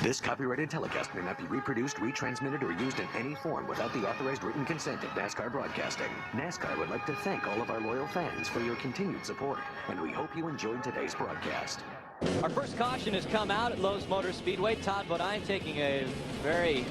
This copyrighted telecast may not be reproduced, retransmitted, or used in any form without the authorized written consent of NASCAR Broadcasting. NASCAR would like to thank all of our loyal fans for your continued support, and we hope you enjoyed today's broadcast. Our first caution has come out at Lowe's Motor Speedway. Todd Bodine taking a very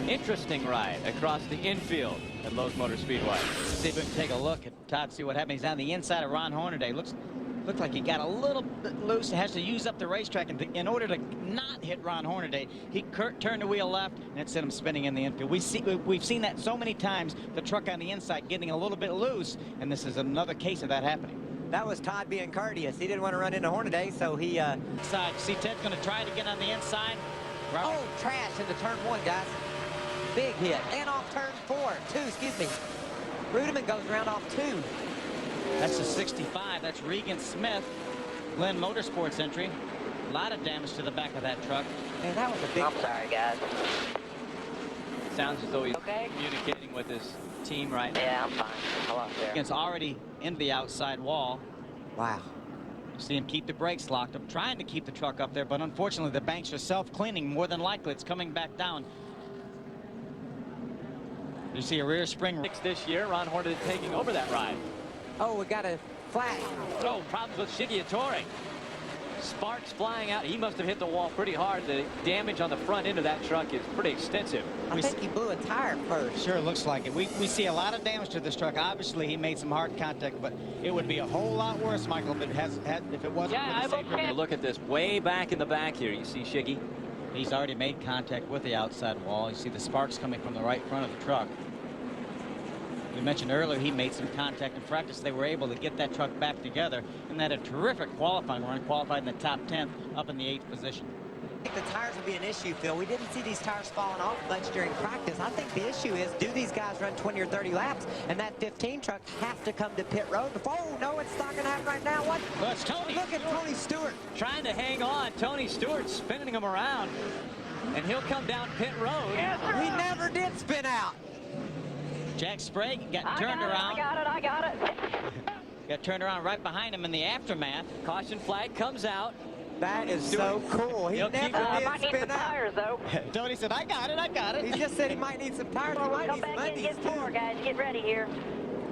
interesting ride across the infield at Lowe's Motor Speedway. See if we can take a look at Todd, see what happens. He's on the inside of Ron Hornaday. Looked like he got a little bit loose. Has to use up the racetrack, and in order to not hit Ron Hornaday, he turned the wheel left, and it sent him spinning in the infield. We've seen that so many times, the truck on the inside getting a little bit loose, and this is another case of that happening. That was Todd being courteous. He didn't want to run into Hornaday, so he... Side. See, Ted's going to try to get on the inside. Oh, trash into turn 1, guys. Big hit. And off turn 2, excuse me. Rudeman goes around off 2. That's the 65. That's Regan Smith, Glenn Motorsports entry. A lot of damage to the back of that truck. Man, that was a big... I'm sorry, guys. Sounds as though he's communicating with his team right now. Yeah, I'm fine. Hello there. It's already into the outside wall. Wow. You see him keep the brakes locked. I'm trying to keep the truck up there, but unfortunately the banks are self-cleaning. More than likely it's coming back down. You see a rear spring. This year, Ron Hornaday taking over that ride. Oh, we got a flat. Oh, problems with Shigeatori. Sparks flying out. He must have hit the wall pretty hard. The damage on the front end of that truck is pretty extensive. I think he blew a tire first. Sure looks like it. We see a lot of damage to this truck. Obviously, he made some hard contact, but it would be a whole lot worse, Michael, if it wasn't. Yeah, I'm okay. Look at this. Way back in the back here, you see Shiggy. He's already made contact with the outside wall. You see the sparks coming from the right front of the truck. We mentioned earlier he made some contact in practice. They were able to get that truck back together, and that a terrific qualifying run, qualified in the top 10, up in the 8th position. I think the tires will be an issue, Phil. We didn't see these tires falling off much during practice. I think the issue is, do these guys run 20 or 30 laps, and that 15 truck have to come to pit road before? Oh, no, it's not going to happen right now. What? Well, it's Tony. Look at Tony Stewart. Trying to hang on. Tony Stewart spinning him around, and he'll come down pit road. He never did spin out. Jack Sprague got turned around. I got it. Got turned around right behind him in the aftermath. Caution flag comes out. That is so cool. He never did might need spin some out. tires, though. Tony said, I got it. He just said he might need some tires. He might Come need back some in, get undies, more, too. guys. Get ready here.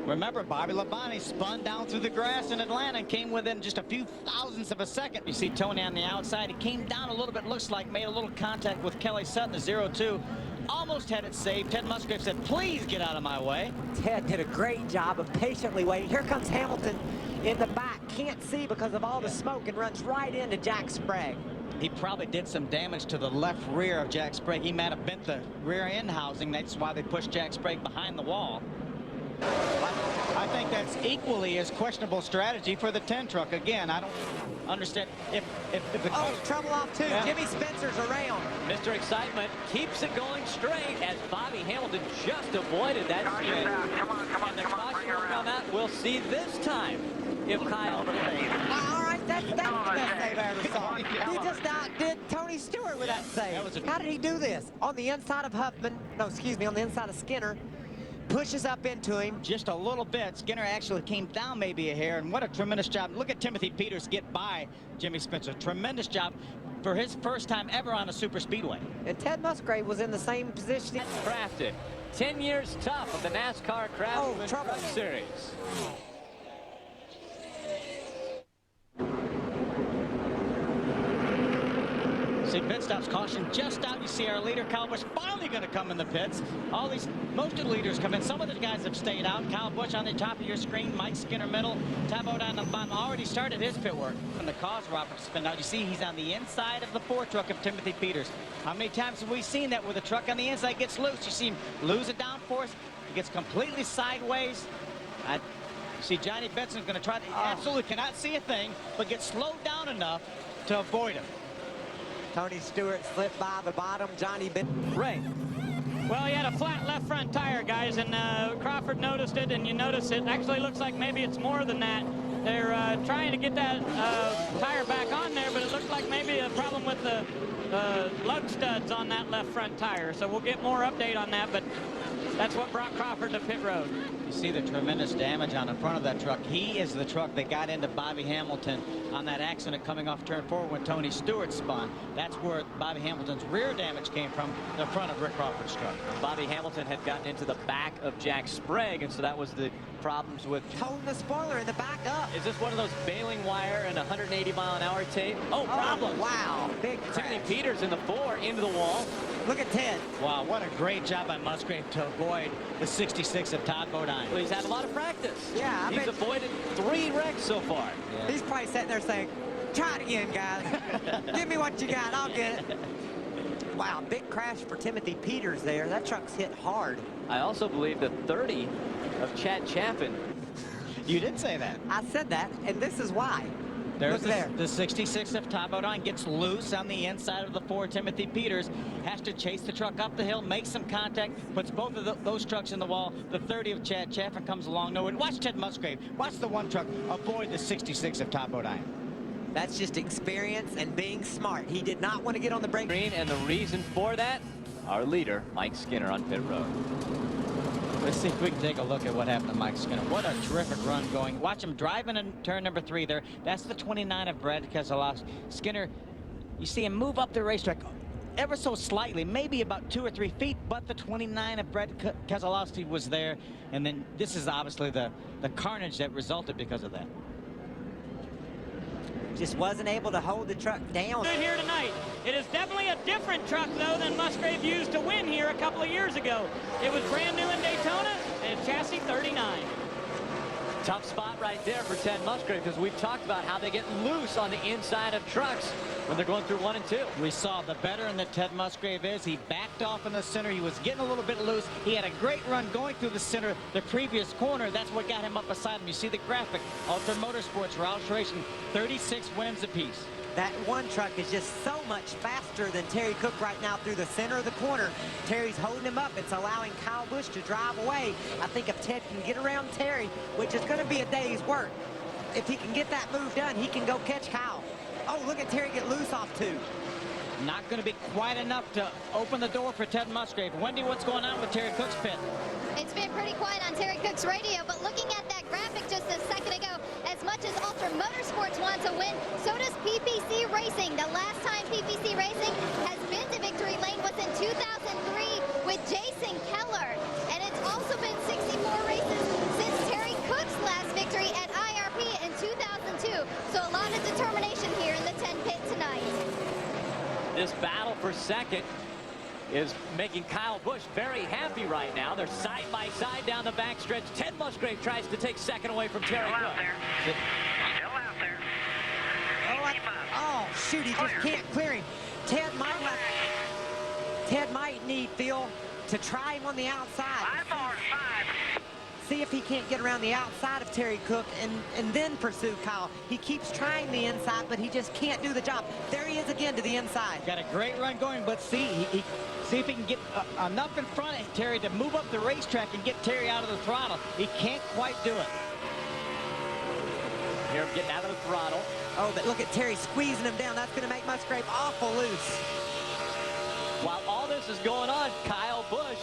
Remember, Bobby Labonte spun down through the grass in Atlanta and came within just a few thousandths of a second. You see Tony on the outside. He came down a little bit, looks like, made a little contact with Kelly Sutton, the 0-2. Almost had it saved. Ted Musgrave said, please get out of my way. Ted did a great job of patiently waiting. Here comes Hamilton in the back. Can't see because of all the smoke and runs right into Jack Sprague. He probably did some damage to the left rear of Jack Sprague. He might have bent the rear end housing. That's why they pushed Jack Sprague behind the wall. I think that's equally as questionable strategy for the 10 truck. Again, I don't understand if the trouble off two. Yeah. Jimmy Spencer's around. Mr. Excitement keeps it going straight as Bobby Hamilton just avoided that spin. Come on, And the caution will come out. We'll see this time if Kyle. All right, that's the best save I ever saw. He just outdid Tony Stewart with that save. How did he do this? On the inside of Huffman, no, excuse me, on the inside of Skinner. Pushes up into him. Just a little bit. Skinner actually came down maybe a hair, and what a tremendous job. Look at Timothy Peters get by Jimmy Spencer. Tremendous job for his first time ever on a super speedway. And Ted Musgrave was in the same position. Crafted. 10 years tough of the NASCAR Craftsman Truck Series. See pit stops, caution just out. You see our leader Kyle Busch finally going to come in the pits. Most of the leaders come in. Some of the guys have stayed out. Kyle Busch on the top of your screen, Mike Skinner middle, Tabo down the bottom already started his pit work. And the cause Robert spin out. You see he's on the inside of the 4 truck of Timothy Peters. How many times have we seen that where the truck on the inside gets loose? You see him lose a downforce. He gets completely sideways. You see Johnny Benson's going to try to absolutely cannot see a thing, but gets slowed down enough to avoid him. Tony Stewart slipped by the bottom. Johnny Benson. Ray. Well, he had a flat left front tire, guys, and Crawford noticed it, and you notice it actually looks like maybe it's more than that. They're trying to get that tire back on there, but it looks like maybe a problem with the lug studs on that left front tire. So we'll get more update on that, but That's what brought Crawford to pit road. You see the tremendous damage on the front of that truck. He is the truck that got into Bobby Hamilton on that accident coming off turn 4 when Tony Stewart spun. That's where Bobby Hamilton's rear damage came from, the front of Rick Crawford's truck. Bobby Hamilton had gotten into the back of Jack Sprague, and so that was the problems with Holding the spoiler in the back up. Is this one of those baling wire and 180-mile-an-hour tape? Oh, problem. Wow, big Timothy crash. Peters in the 4 into the wall. Look at Ted. Wow, what a great job by Musgrave to avoid the 66 of Todd Bodine. Well, he's had a lot of practice. Yeah, I he's bet- avoided 3 wrecks so far. Yeah. He's probably sitting there saying, try it again, guys. Give me what you got. I'll get it. Wow, big crash for Timothy Peters there. That truck's hit hard. I also believe the 30 of Chad Chaffin. You did say that. I said that, and this is why. There's Look there. the 66 of Todd Bodine gets loose on the inside of the 4. Timothy Peters has to chase the truck up the hill, makes some contact, puts both of those trucks in the wall. The 30 of Chad Chaffin comes along nowhere. Watch Ted Musgrave. Watch the 1 truck avoid the 66 of Todd Bodine. That's just experience and being smart. He did not want to get on the brake. Green, and the reason for that, our leader, Mike Skinner on pit road. Let's see if we can take a look at what happened to Mike Skinner. What a terrific run going. Watch him driving in turn number 3 there. That's the 29 of Brad Keselowski. Skinner, you see him move up the racetrack ever so slightly, maybe about 2 or 3 feet, but the 29 of Brad Keselowski was there. And then this is obviously the carnage that resulted because of that. Just wasn't able to hold the truck down. Good here tonight. It is definitely a different truck, though, than Musgrave used to win here a couple of years ago. It was brand new in Daytona, and it's chassis 39. Tough spot right there for Ted Musgrave, because we've talked about how they get loose on the inside of trucks when they're going through 1 and 2. We saw the veteran that Ted Musgrave is. He backed off in the center. He was getting a little bit loose. He had a great run going through the center the previous corner. That's what got him up beside him. You see the graphic. Ultra Motorsports, Roush Racing, 36 wins apiece. That 1 truck is just so much faster than Terry Cook right now through the center of the corner. Terry's holding him up. It's allowing Kyle Busch to drive away. I think if Ted can get around Terry, which is going to be a day's work, if he can get that move done, he can go catch Kyle. Oh, look at Terry get loose off 2. Not going to be quite enough to open the door for Ted Musgrave. Wendy, what's going on with Terry Cook's pit? It's been pretty quiet on Terry Cook's radio, but looking at that graphic just a second ago, as much as Ultra Motorsports wants a win, so does PPC Racing. The last time PPC Racing has been to victory lane was in 2003 with Jason Keller. And it's also been 64 races since Terry Cook's last victory at IRP in 2002. So a lot of determination here in the 10 pit tonight. This battle for second is making Kyle Busch very happy right now. They're side by side down the backstretch. Ted Musgrave tries to take second away from Terry Cook. Still out there. Oh, shoot, he just can't clear him. Ted might need Phil to try him on the outside. 5. See if he can't get around the outside of Terry Cook and then pursue Kyle. He keeps trying the inside, but he just can't do the job. There he is again to the inside. Got a great run going, but see if he can get enough in front of Terry to move up the racetrack and get Terry out of the throttle. He can't quite do it. Here, getting out of the throttle. Oh, but look at Terry squeezing him down. That's going to make Musgrave awful loose. While all this is going on, Kyle Busch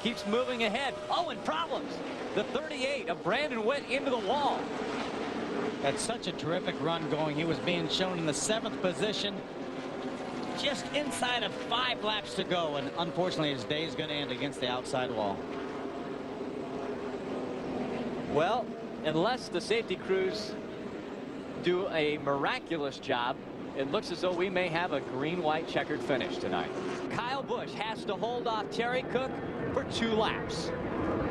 keeps moving ahead. Oh, and problems. The 38 of Brandon Witt into the wall. That's such a terrific run going. He was being shown in the 7th position, just inside of 5 laps to go, and unfortunately his day is going to end against the outside wall. Well, unless the safety crews do a miraculous job, it looks as though we may have a green-white checkered finish tonight. Kyle Busch has to hold off Terry Cook for 2 laps.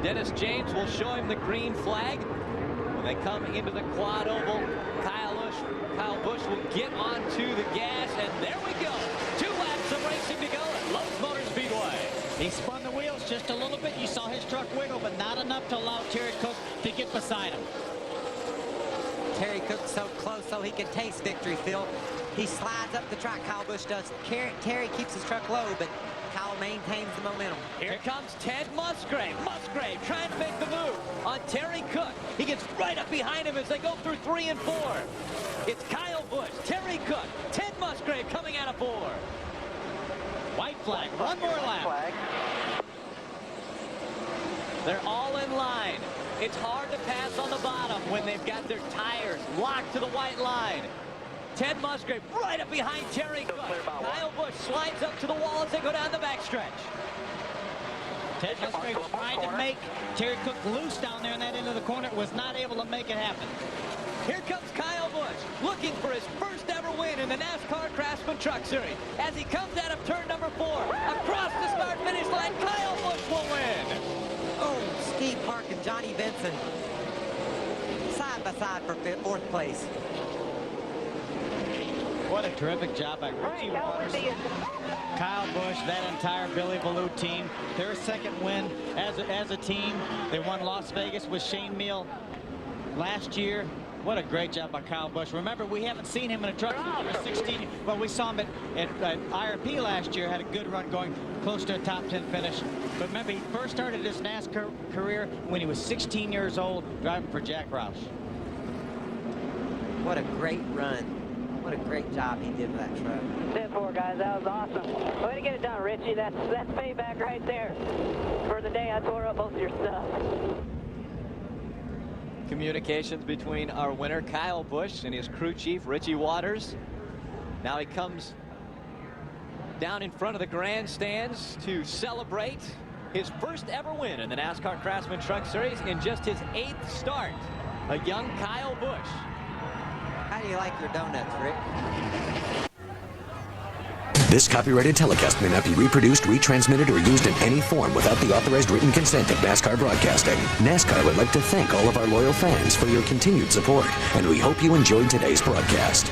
Dennis James will show him the green flag. When they come into the quad oval, Kyle Busch will get onto the gas, and there we go. 2 laps of racing to go at Lowe Motor Speedway. He spun the wheels just a little bit. You saw his truck wiggle, but not enough to allow Terry Cook to get beside him. Terry Cook's so close so he can taste victory, Phil. He slides up the track, Kyle Busch does. Terry keeps his truck low, but Kyle maintains the momentum. Here comes Ted Musgrave. Musgrave trying to make the move on Terry Cook. He gets right up behind him as they go through 3 and 4. It's Kyle Busch, Terry Cook, Ted Musgrave coming out of 4. White flag, 1 more lap. They're all in line. It's hard to pass on the bottom when they've got their tires locked to the white line. Ted Musgrave right up behind Terry Cook. Kyle Busch slides up to the wall as they go down the backstretch. Ted Musgrave trying to make Terry Cook loose down there in that end of the corner. Was not able to make it happen. Here comes Kyle Busch, looking for his first ever win in the NASCAR Craftsman Truck Series. As he comes out of turn number 4, across the start-finish line, Kyle Busch will win. Oh, Steve Park and Johnny Benson side by side for 4th place. What a terrific job by Richie Waters, Kyle Busch, that entire Billy Ballou team. Their second win as a team. They won Las Vegas with Shane Meal last year. What a great job by Kyle Busch. Remember, we haven't seen him in a truck since he was 16. Well, we saw him at IRP last year, had a good run going close to a top 10 finish. But remember, he first started his NASCAR career when he was 16 years old, driving for Jack Roush. What a great run. What a great job he did with that truck. 10-4, guys. That was awesome. Way to get it done, Richie. That's payback right there for the day I tore up both of your stuff. Communications between our winner, Kyle Busch, and his crew chief, Richie Waters. Now he comes down in front of the grandstands to celebrate his first ever win in the NASCAR Craftsman Truck Series in just his 8th start. A young Kyle Busch. How do you like your donuts, Rick? This copyrighted telecast may not be reproduced, retransmitted, or used in any form without the authorized written consent of NASCAR Broadcasting. NASCAR would like to thank all of our loyal fans for your continued support, and we hope you enjoyed today's broadcast.